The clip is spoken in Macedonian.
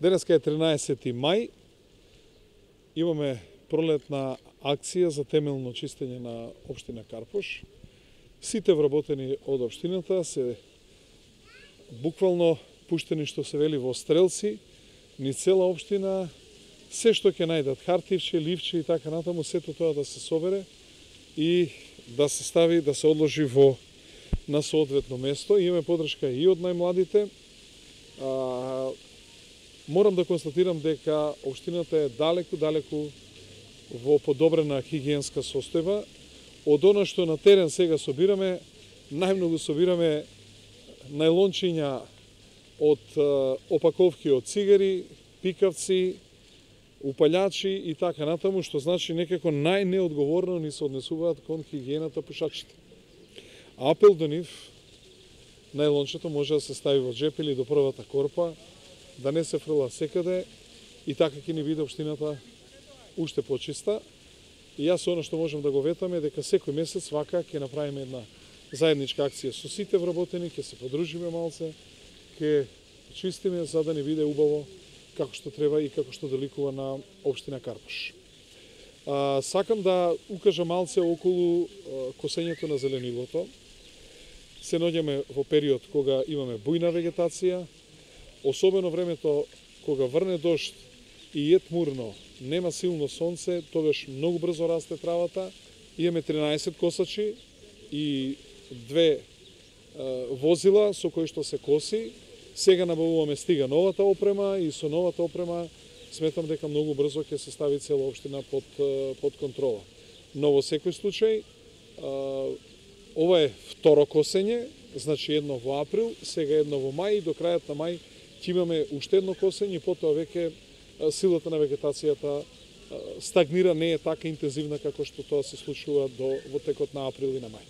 Денеска е 13 мај. Имаме пролетна акција за темелно чистење на општина Карпош. Сите вработени од општината се буквално пуштени, што се вели, во стрелци, ни цела општина, се што ќе најдат, хартивче, ливче и така натаму, сето тоа да се собере и да се стави, да се одложи на соодветно место. Имаме подршка и од најмладите. Морам да констатирам дека општината е далеку во подобрена хигиенска состојба. Од она што на терен сега собираме, најмногу собираме најлончиња од опаковки од цигари, пикавци, упалјачи и така натаму, што значи некако најнеодговорно ни се однесуваат кон хигиената пушачите. Апел до нив, најлончето може да се стави во джеп или до првата корпа, да не се фрла секаде и така ќе ни биде општината уште почиста. И јас оно што можам да го ветам е дека секој месец вака ќе направиме една заедничка акција со сите вработени, ќе се подружиме малце, ќе чистиме за да ни биде убаво како што треба и како што доликува на општина Карпош. Сакам да укажам малце околу косењето на зеленилото. Се наоѓаме во период кога имаме бујна вегетација, особено времето кога врне дожд и е тмурно, нема силно сонце, тогаш многу брзо расте травата. Имаме 13 косачи и 2 возила со кои што се коси. Сега набавуваме стига новата опрема и со новата опрема сметам дека многу брзо ќе се стави цела општина под контрола. Но во секој случај, ова е второ косење, значи едно во април, сега едно во мај и до крајот на мај ќе имаме уште едно косење и потоа веќе силата на вегетацијата стагнира, не е така интензивна како што тоа се случува во текот на април и на мај.